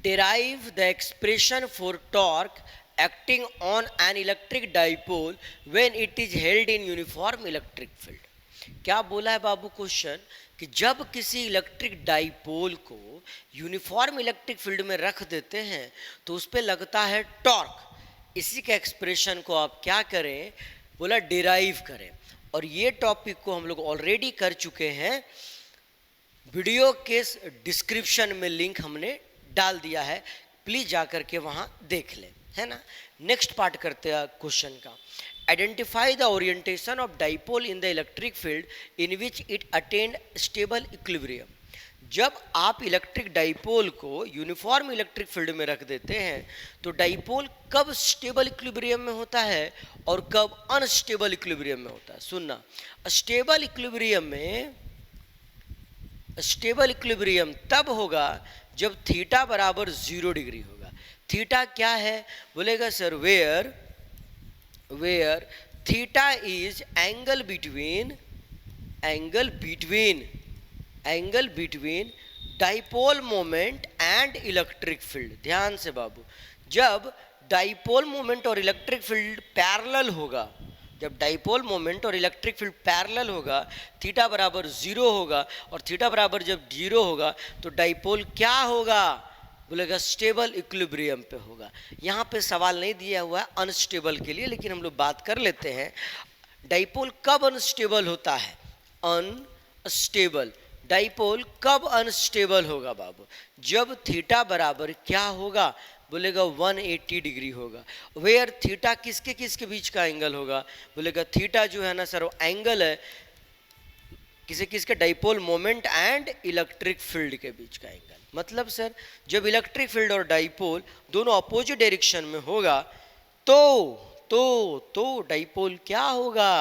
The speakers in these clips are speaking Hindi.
derive the expression for torque acting on an electric dipole when it is held in uniform electric field. क्या बोला है बाबू क्वेश्चन कि जब किसी इलेक्ट्रिक डाइपोल को यूनिफॉर्म इलेक्ट्रिक फील्ड में रख देते हैं तो उस पर लगता है टॉर्क. इसी के एक्सप्रेशन को आप क्या करें, बोला डिराइव करें. और ये टॉपिक को हम लोग ऑलरेडी कर चुके हैं, वीडियो के डिस्क्रिप्शन में लिंक हमने डाल दिया है, प्लीज जाकर के वहां देख लें, है ना. नेक्स्ट पार्ट करते हैं क्वेश्चन का. Identify the orientation of dipole in the electric field in which it attained stable equilibrium. जब आप इलेक्ट्रिक डाइपोल को यूनिफॉर्म इलेक्ट्रिक फील्ड में रख देते हैं तो डाइपोल कब स्टेबल इक्विलिब्रियम में होता है और कब अनस्टेबल इक्विलिब्रियम में होता है. सुनना, स्टेबल इक्विलिब्रियम तब होगा जब थीटा बराबर 0 डिग्री होगा. थीटा क्या है बोलेगा sir, where theta is angle between dipole moment and electric field. ध्यान से बाबू, जब डाइपोल मोमेंट और इलेक्ट्रिक फील्ड पैरेलल होगा, जब डाइपोल मोमेंट और इलेक्ट्रिक फील्ड पैरेलल होगा, थीटा बराबर 0 होगा, और थीटा बराबर जब 0 होगा तो डाइपोल क्या होगा बोलेगा स्टेबल इक्विलिब्रियम पे होगा. यहाँ पे सवाल नहीं दिया हुआ है अनस्टेबल के लिए, लेकिन हम लोग बात कर लेते हैं डाइपोल कब अनस्टेबल होता है. अनस्टेबल डाइपोल कब अनस्टेबल होगा बाबू, जब थीटा बराबर क्या होगा बोलेगा 180 डिग्री होगा. वेयर थीटा किसके किसके बीच का एंगल होगा बोलेगा, थीटा जो है ना सर वो एंगल है किसी किसके dipole moment and electric field के बीच का एंगल. मतलब सर जब इलेक्ट्रिक फील्ड और डाइपोल दोनों अपोजिट डायरेक्शन में होगा तो डाइपोल क्या होगा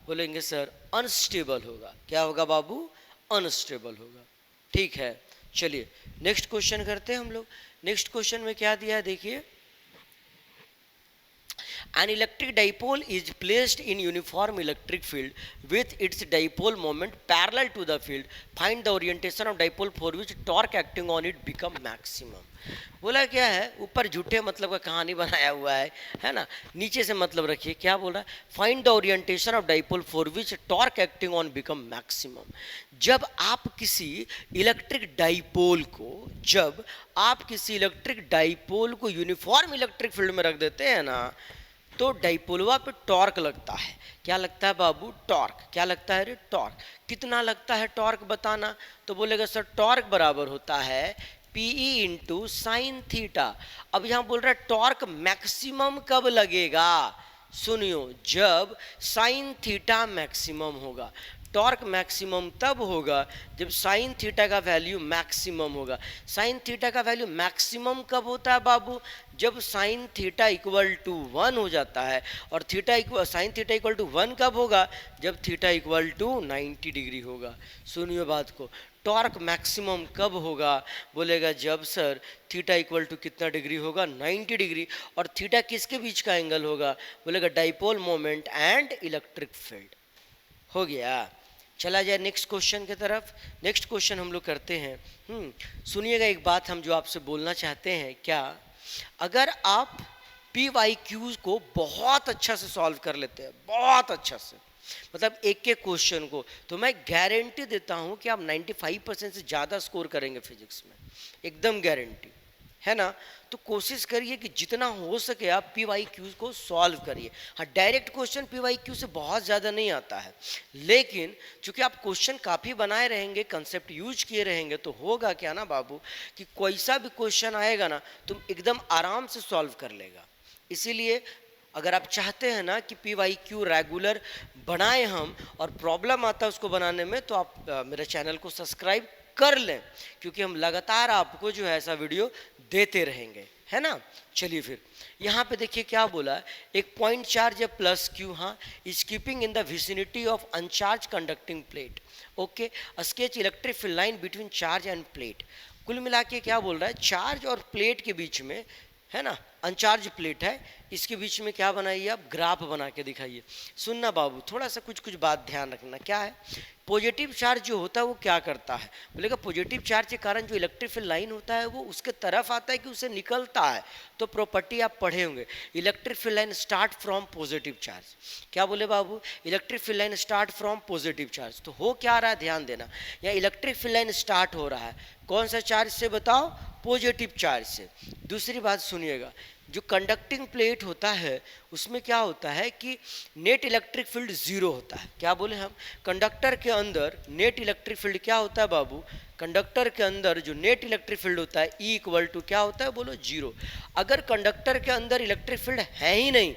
बोलेंगे सर अनस्टेबल होगा. क्या होगा बाबू, अनस्टेबल होगा. ठीक है, चलिए नेक्स्ट क्वेश्चन करते हैं हम लोग. नेक्स्ट क्वेश्चन में क्या दिया है देखिए. An electric dipole is placed in uniform electric field with its dipole moment parallel to the field. Find the orientation of dipole for which torque acting on it become maximum. बोला क्या है, ऊपर झूठे मतलब का कहानी बनाया हुआ है ना. नीचे से मतलब रखिए क्या बोल रहा है, find the orientation of dipole for which torque acting on become maximum. जब आप किसी इलेक्ट्रिक डाइपोल को यूनिफॉर्म इलेक्ट्रिक फील्ड में रख देते हैं ना तो डाइपोलवा पे टॉर्क लगता है. क्या लगता है बाबू, टॉर्क. क्या लगता है रे, टॉर्क. कितना लगता है टॉर्क बताना, तो बोलेगा सर टॉर्क बराबर होता है PE इंटू साइन थीटा. अब यहाँ बोल रहा है टॉर्क मैक्सिमम कब लगेगा, सुनियो जब साइन थीटा मैक्सिमम होगा. टॉर्क मैक्सिमम तब होगा जब साइन थीटा का वैल्यू मैक्सिमम होगा. साइन थीटा का वैल्यू मैक्सिमम कब होता है बाबू, जब साइन थीटा इक्वल टू 1 हो जाता है. और साइन थीटा इक्वल टू 1 कब होगा, जब थीटा इक्वल टू 90 डिग्री होगा. सुनियो बात को, टॉर्क मैक्सिमम कब होगा बोलेगा जब सर थीटा इक्वल टू कितना डिग्री होगा, 90 डिग्री. और थीटा किसके बीच का एंगल होगा बोलेगा dipole moment and electric field. हो गया, चला जाए नेक्स्ट क्वेश्चन की तरफ. नेक्स्ट क्वेश्चन हम लोग करते हैं. सुनिएगा एक बात हम जो आपसे बोलना चाहते हैं. क्या, अगर आप PYQ को बहुत अच्छा से सॉल्व कर लेते हैं, बहुत अच्छा से, मतलब एक एक क्वेश्चन को, तो मैं गारंटी देता हूं कि आप 95% से ज़्यादा स्कोर करेंगे फिजिक्स में, एकदम गारंटी है ना. तो कोशिश करिए कि जितना हो सके आप PYQ को सॉल्व करिए. हाँ, डायरेक्ट क्वेश्चन PYQ से बहुत ज़्यादा नहीं आता है, लेकिन चूंकि आप क्वेश्चन काफ़ी बनाए रहेंगे, कंसेप्ट यूज किए रहेंगे, तो होगा क्या ना बाबू कि कोई सा भी क्वेश्चन आएगा ना तुम एकदम आराम से सॉल्व कर लेगा. इसीलिए अगर आप चाहते हैं ना कि PYQ रेगुलर बनाएं हम और प्रॉब्लम आता है उसको बनाने में, तो आप मेरे चैनल को सब्सक्राइब कर लें, क्योंकि हम लगातार आपको जो है ऐसा वीडियो देते रहेंगे, है ना. चलिए फिर यहाँ पे देखिए क्या बोला है. एक पॉइंट चार्ज है प्लस Q, हाँ, is keeping in the vicinity of अनचार्ज conducting plate. Okay, sketch electric field line between charge end plate. कुल मिला के क्या बोल रहा है, चार्ज और प्लेट के बीच में है ना, अनचार्ज प्लेट है, इसके बीच में क्या बनाइए आप, ग्राफ बना के दिखाइए। सुनना बाबू, थोड़ा सा कुछ कुछ बात ध्यान रखना। क्या है, पॉजिटिव चार्ज जो होता है वो क्या करता है, बोलेगा पॉजिटिव चार्ज के कारण जो इलेक्ट्रिक फील्ड लाइन होता है वो उसके तरफ आता है कि उसे निकलता है। तो प्रॉपर्टी आप पढ़े होंगे, electric field line start from positive charge. क्या बोले बाबू, electric field line start from positive charge. तो हो क्या रहा है, ध्यान देना, या इलेक्ट्रिक फील्ड लाइन स्टार्ट हो रहा है कौन सा चार्ज से बताओ, पॉजिटिव चार्ज से। दूसरी बात सुनिएगा, जो कंडक्टिंग प्लेट होता है उसमें क्या होता है कि नेट इलेक्ट्रिक फील्ड जीरो होता है। क्या बोले हम, कंडक्टर के अंदर नेट इलेक्ट्रिक फील्ड क्या होता है बाबू, कंडक्टर के अंदर जो नेट इलेक्ट्रिक फील्ड होता है ई इक्वल टू क्या होता है, बोलो जीरो। अगर कंडक्टर के अंदर इलेक्ट्रिक फील्ड है ही नहीं,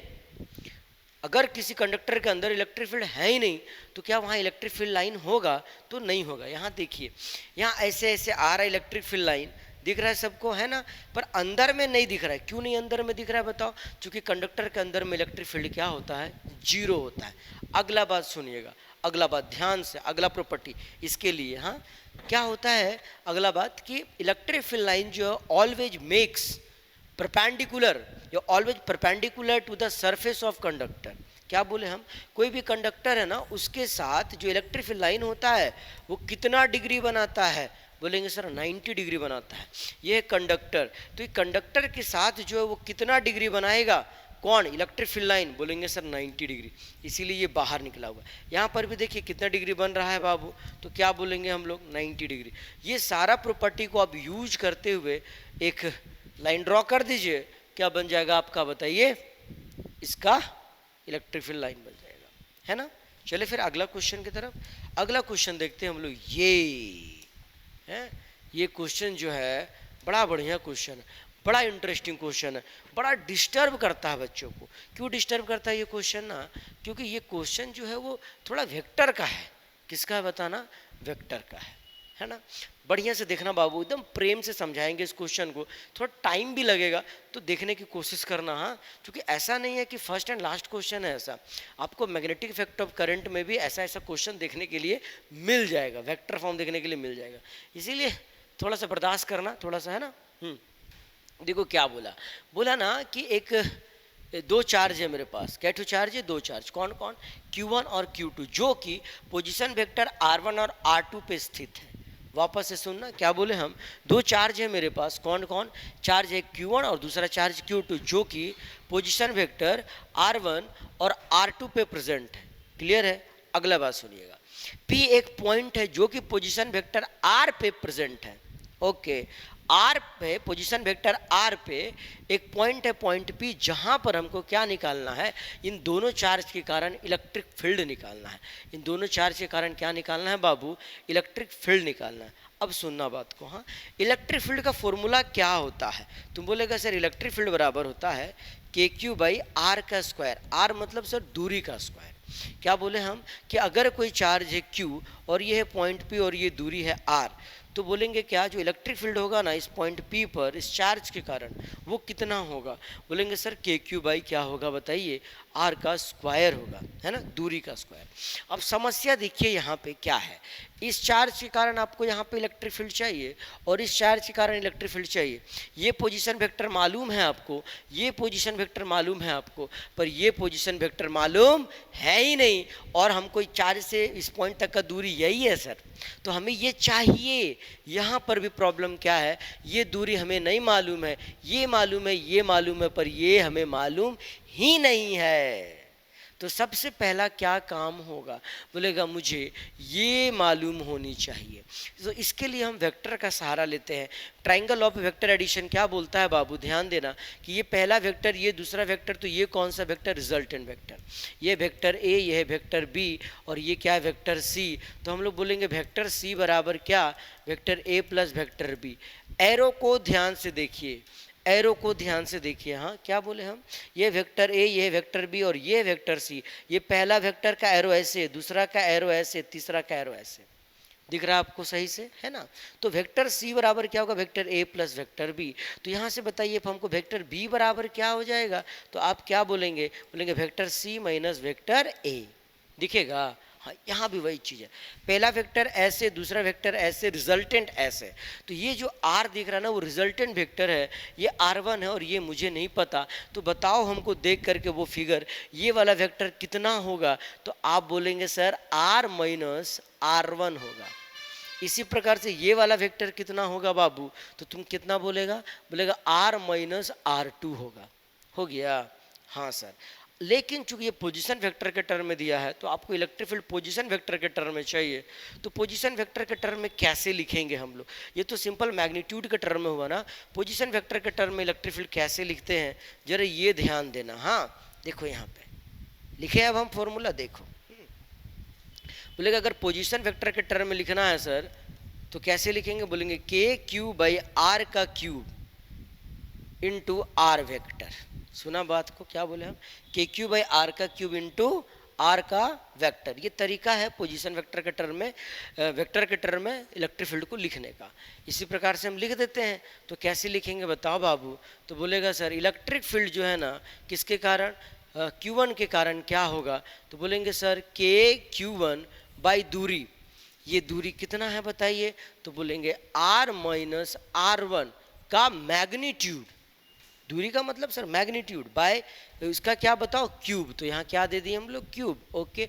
अगर किसी कंडक्टर के अंदर इलेक्ट्रिक फील्ड है ही नहीं, तो क्या वहाँ इलेक्ट्रिक फील्ड लाइन होगा, तो नहीं होगा। यहाँ देखिए, यहाँ ऐसे ऐसे आ रहा है इलेक्ट्रिक फील्ड लाइन, दिख रहा है सबको, है ना, पर अंदर में नहीं दिख रहा है। क्यों नहीं अंदर में दिख रहा है बताओ, क्योंकि कंडक्टर के अंदर में इलेक्ट्रिक फील्ड क्या होता है, जीरो होता है। अगला बात सुनिएगा, अगला बात ध्यान से, अगला प्रॉपर्टी इसके लिए, हाँ क्या होता है अगला बात कि इलेक्ट्रिक फील्ड लाइन जो ऑलवेज मेक्स परपेंडिकुलर, या always perpendicular to the surface of conductor. क्या बोले हम, कोई भी कंडक्टर है ना, उसके साथ जो इलेक्ट्रिक फील्ड लाइन होता है वो कितना डिग्री बनाता है, बोलेंगे सर 90 डिग्री बनाता है। ये कंडक्टर, तो ये कंडक्टर के साथ जो है वो कितना डिग्री बनाएगा, कौन, इलेक्ट्रिक फील्ड लाइन, बोलेंगे सर 90 डिग्री, इसीलिए ये बाहर निकला हुआ। यहाँ पर भी देखिए कितना डिग्री बन रहा है बाबू, तो क्या बोलेंगे हम लोग 90 डिग्री। ये सारा प्रॉपर्टी को आप यूज करते हुए एक लाइन ड्रॉ कर दीजिए, क्या बन जाएगा आपका बताइए, इसका इलेक्ट्रिक फील्ड लाइन बन जाएगा, है ना। चलिए फिर अगला क्वेश्चन की तरफ, अगला क्वेश्चन देखते हैं हम लोग। ये है, ये क्वेश्चन जो है बड़ा बढ़िया क्वेश्चन है, बड़ा इंटरेस्टिंग क्वेश्चन है, बड़ा डिस्टर्ब करता है बच्चों को। क्यों डिस्टर्ब करता है ये क्वेश्चन ना, क्योंकि ये क्वेश्चन जो है वो थोड़ा वेक्टर का है। किसका है बताना, वेक्टर का है ना। बढ़िया से देखना बाबू, एकदम प्रेम से समझाएंगे इस क्वेश्चन को, थोड़ा टाइम भी लगेगा तो देखने की कोशिश करना, हाँ, क्योंकि ऐसा नहीं है कि फर्स्ट एंड लास्ट क्वेश्चन है ऐसा। आपको मैग्नेटिक इफेक्ट ऑफ करंट में भी ऐसा ऐसा क्वेश्चन देखने के लिए मिल जाएगा, वेक्टर फॉर्म देखने के लिए मिल जाएगा, इसीलिए थोड़ा सा बर्दाश्त करना, थोड़ा सा, है ना। देखो क्या बोला, बोला ना कि एक दो चार्ज है मेरे पास, क्या टू चार्ज है, दो चार्ज, कौन कौन, Q1 और Q2, जो कि पोजीशन वेक्टर R1 और R2 पे स्थित है। वापस से सुनना, क्या बोले हम, दो चार्ज है मेरे पास, कौन कौन, चार्ज है Q1 और दूसरा चार्ज Q2, जो कि पोजीशन वेक्टर R1 और R2 पे प्रेजेंट है। क्लियर है। अगला बात सुनिएगा, P एक पॉइंट है जो कि पोजीशन वेक्टर R पे प्रेजेंट है। ओके, आर पे, पोजीशन वेक्टर आर पे एक पॉइंट है, पॉइंट पी, जहां पर हमको क्या निकालना है, इन दोनों चार्ज के कारण इलेक्ट्रिक फील्ड निकालना है। इन दोनों चार्ज के कारण क्या निकालना है बाबू, इलेक्ट्रिक फील्ड निकालना है। अब सुनना बात को, हाँ, इलेक्ट्रिक फील्ड का फॉर्मूला क्या होता है, तुम बोलेगा सर इलेक्ट्रिक फील्ड बराबर होता है KQ बाई आर का स्क्वायर। आर मतलब सर दूरी का स्क्वायर। क्या बोले हम कि अगर कोई चार्ज है Q और ये है पॉइंट P और ये दूरी है R, तो बोलेंगे क्या, जो इलेक्ट्रिक फील्ड होगा ना इस पॉइंट P पर, इस चार्ज के कारण, वो कितना होगा, बोलेंगे सर KQ बाई क्या होगा बताइए, R का स्क्वायर होगा, है ना, दूरी का स्क्वायर। अब समस्या देखिए यहाँ पे क्या है, इस चार्ज के कारण आपको यहाँ पे इलेक्ट्रिक फील्ड चाहिए और इस चार्ज के कारण इलेक्ट्रिक फील्ड चाहिए। ये पोजीशन वेक्टर मालूम है आपको, ये पोजीशन वेक्टर मालूम है आपको, पर ये पोजीशन वेक्टर मालूम है ही नहीं, और हमको चार्ज से इस पॉइंट तक का दूरी यही है सर, तो हमें ये चाहिए। यहाँ पर भी प्रॉब्लम क्या है, ये दूरी हमें नहीं मालूम है, ये मालूम है, ये मालूम है, पर ये हमें मालूम ही नहीं है। तो सबसे पहला क्या काम होगा, बोलेगा मुझे ये मालूम होनी चाहिए। तो इसके लिए हम वेक्टर का सहारा लेते हैं। ट्राइंगल ऑफ वेक्टर एडिशन क्या बोलता है बाबू, ध्यान देना कि ये पहला वेक्टर, ये दूसरा वेक्टर, तो ये कौन सा वेक्टर, रिजल्टेंट वेक्टर, ये वेक्टर A, ये है वेक्टर B, और ये क्या है वेक्टर C। तो हम लोग बोलेंगे वेक्टर C बराबर क्या, vector A plus vector B। Arrow को ध्यान से देखिए, एरो को ध्यान से देखिए, हाँ क्या बोले हम, ये वेक्टर A, ये वेक्टर B और ये वेक्टर C। ये पहला वेक्टर का एरो ऐसे, दूसरा का एरो ऐसे, तीसरा का एरो ऐसे, दिख रहा है आपको सही से, है ना। तो वेक्टर C बराबर क्या होगा, vector A plus vector B। तो यहाँ से बताइए हमको वेक्टर B बराबर क्या हो जाएगा, तो आप क्या बोलेंगे, बोलेंगे vector C minus vector A, दिखेगा, हाँ, यहाँ भी वही चीज़ है, पहला वेक्टर ऐसे, दूसरा वेक्टर ऐसे, रिजल्टेंट ऐसे। तो ये जो आर दिख रहा है ना, वो रिजल्टेंट वेक्टर है, ये R1 है और ये मुझे नहीं पता। तो बताओ हमको देख करके वो फिगर, ये वाला वेक्टर कितना होगा? तो आप बोलेंगे सर R माइनस R1 होगा। इसी प्रकार से ये वाला वेक्टर कितना होगा बाबू? तो तुम कितना बोलेगा? बोलेगा R माइनस R2 होगा। हो गया? हाँ सर। लेकिन चूंकि ये पोजीशन वेक्टर के टर्म में दिया है, तो आपको इलेक्ट्रिक फील्ड पोजीशन वेक्टर के टर्म में चाहिए। तो पोजीशन वेक्टर के टर्म में कैसे लिखेंगे हम लोग? ये तो सिंपल मैग्नीट्यूड के टर्म में हुआ ना। पोजीशन वेक्टर के टर्म में इलेक्ट्रिक फील्ड कैसे लिखते हैं, जरा ये ध्यान देना। हाँ देखो यहाँ पे लिखे, अब हम फॉर्मूला देखो। बोलेगा अगर पोजीशन वेक्टर के टर्म में लिखना है सर, तो कैसे लिखेंगे? बोलेंगे के क्यूब बाई आर का क्यूब इंटू आर वेक्टर। सुना बात को? क्या बोले हम? के क्यूब बाई आर का क्यूब इंटू आर का वेक्टर। ये तरीका है पोजीशन वेक्टर के टर्म में, वेक्टर के टर्म में इलेक्ट्रिक फील्ड को लिखने का। इसी प्रकार से हम लिख देते हैं। तो कैसे लिखेंगे बताओ बाबू? तो बोलेगा सर इलेक्ट्रिक फील्ड जो है ना, किसके कारण? Q1 के कारण क्या होगा? तो बोलेंगे सर के Q1 बाई दूरी। ये दूरी कितना है बताइए? तो बोलेंगे R माइनस R1 का मैग्नीट्यूड। दूरी का मतलब सर मैग्नीट्यूड बाय इसका क्या बताओ? क्यूब। तो यहाँ क्या दे दिए हम लोग? Cube. Okay.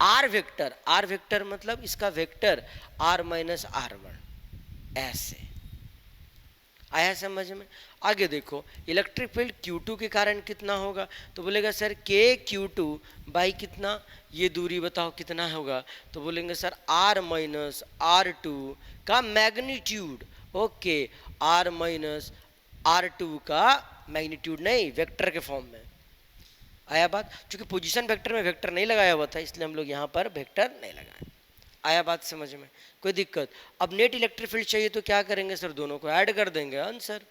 R vector, R vector मतलब इसका वेक्टर R माइनस R1। ऐसे आया समझ में? आगे देखो, इलेक्ट्रिक फील्ड Q2 के कारण कितना होगा? तो बोलेगा सर के Q2 बाई कितना? ये दूरी बताओ कितना होगा? तो बोलेंगे सर R माइनस R2 का magnitude. Okay, R minus R2 का मैग्नीट्यूड, नहीं वेक्टर के फॉर्म में। आया बात? क्योंकि पोजीशन वेक्टर में वेक्टर नहीं लगाया हुआ था, इसलिए हम लोग यहाँ पर वेक्टर नहीं लगाए। आया बात समझ में? कोई दिक्कत? अब नेट इलेक्ट्रिक फील्ड चाहिए तो क्या करेंगे सर? दोनों को ऐड कर देंगे आंसर।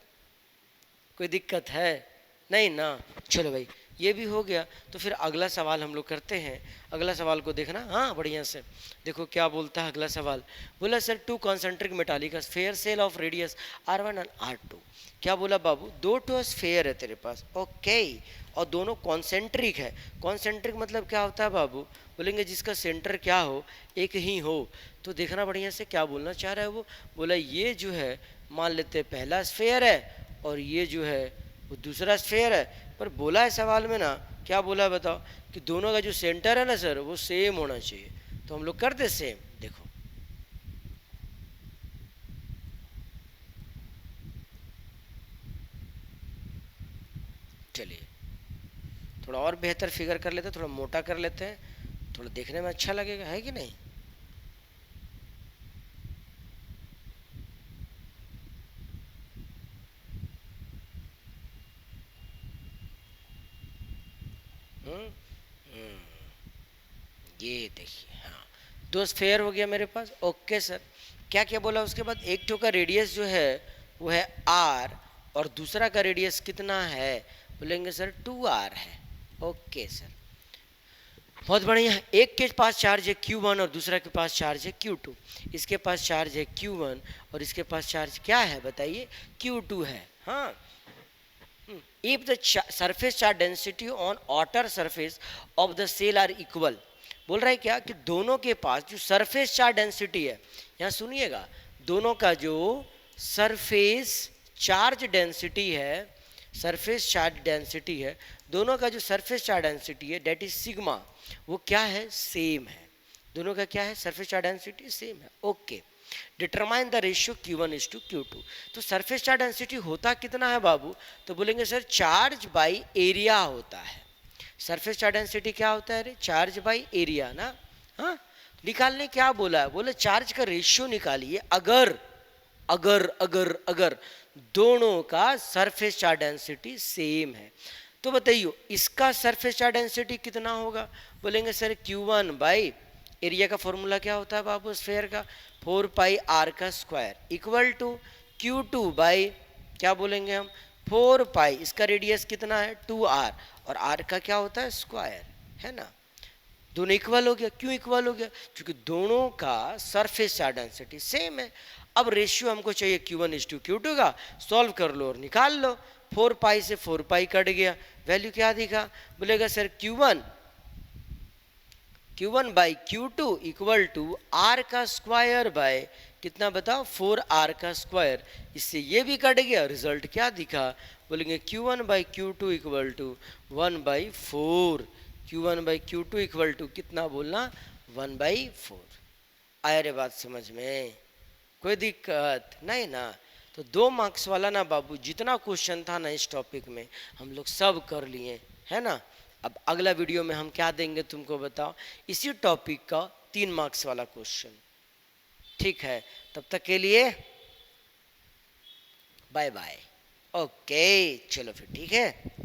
कोई दिक्कत है? नहीं ना? चलो भाई, ये भी हो गया। तो फिर अगला सवाल हम लोग करते हैं। अगला सवाल को देखना हाँ बढ़िया से। देखो क्या बोलता है अगला सवाल। बोला sir two concentric metallic sphere shell of radius R1 and R2। क्या बोला बाबू? दो टू स्फीयर है तेरे पास। ओके, और दोनों कॉन्सेंट्रिक है। कॉन्सेंट्रिक मतलब क्या होता है बाबू? बोलेंगे जिसका सेंटर क्या हो, एक ही हो। तो देखना बढ़िया से क्या बोलना चाह रहा है वो। बोला ये जो है मान लेते पहला स्फीयर है और ये जो है वो दूसरा स्फीयर है। पर बोला है सवाल में ना, क्या बोला है बताओ? कि दोनों का जो सेंटर है ना सर, वो सेम होना चाहिए। तो हम लोग करते सेम। देखो चलिए थोड़ा और बेहतर फिगर कर लेते हैं, थोड़ा मोटा कर लेते हैं, थोड़ा देखने में अच्छा लगेगा, है कि नहीं? ये देखिए, हाँ दो स्फेयर हो गया मेरे पास। ओके सर, क्या क्या बोला उसके बाद? एक तो का रेडियस जो है वो है R और दूसरा का रेडियस कितना है? बोलेंगे सर 2R है। ओके सर, बहुत बढ़िया। एक के पास चार्ज है Q1 और दूसरा के पास चार्ज है Q2। इसके पास चार्ज है Q1 और इसके पास चार्ज क्या है बताइए? Q2 है। हाँ, if the surface charge density on outer surface of the cell are equal। बोल रहा है क्या कि दोनों के पास जो सरफेस चार्ज डेंसिटी है, यहाँ सुनिएगा, दोनों का जो सरफेस चार्ज डेंसिटी है, सरफेस चार्ज डेंसिटी है, दोनों का जो सरफेस चार्ज डेंसिटी है डेट इज सिग्मा, वो क्या है? सेम है। दोनों का क्या है? सरफेस चार्ज डेंसिटी सेम है। Okay, determine the ratio Q1 is to Q2। तो सरफेस चार्ज डेंसिटी होता कितना है बाबू? तो बोलेंगे सर चार्ज बाई एरिया होता है। सरफेस चार्ज डेंसिटी क्या होता है? चार्ज बाई एरिया ना। हाँ, निकालने क्या बोला है? बोले चार्ज का रेशियो निकालिए अगर अगर अगर अगर दोनों का सरफेस चार्ज डेंसिटी सेम है। तो बताइए इसका सरफेस चार्ज डेंसिटी कितना होगा? बोलेंगे सर Q1 बाई एरिया का फॉर्मूला क्या होता है बाबू स्फीयर का? 4 पाई R का square equal to Q2 by क्या बोलेंगे हम? 4 पाई, इसका रेडियस कितना है? 2R और R का क्या होता है? स्क्वायर, है ना। दोनों इक्वल हो गया। क्यों इक्वल हो गया? क्योंकि दोनों का सरफेस चार्ज डेंसिटी सेम है। अब रेशियो हमको चाहिए Q1 इज टू Q2 का। सॉल्व कर लो और निकाल लो। 4 पाई से 4 पाई कट गया, वैल्यू क्या दिखा? बोलेगा sir Q1 Q1 by Q2 equal to R का स्क्वायर बाय कितना बताओ 4R का स्क्वायर। इससे ये भी कट गया, रिजल्ट क्या दिखा, बोलेंगे Q1 by Q2 equal to 1/4। Q1 by Q2 equal to कितना बोलना 1/4। आया रे बात समझ में, कोई दिक्कत नहीं ना। तो 2 मार्क्स वाला ना बाबू जितना क्वेश्चन था ना इस टॉपिक में हम लोग सब कर लिए, है ना। अब अगला वीडियो में हम क्या देंगे तुमको बताओ, इसी टॉपिक का 3 मार्क्स वाला क्वेश्चन। ठीक है, तब तक के लिए बाय बाय। ओके चलो फिर ठीक है।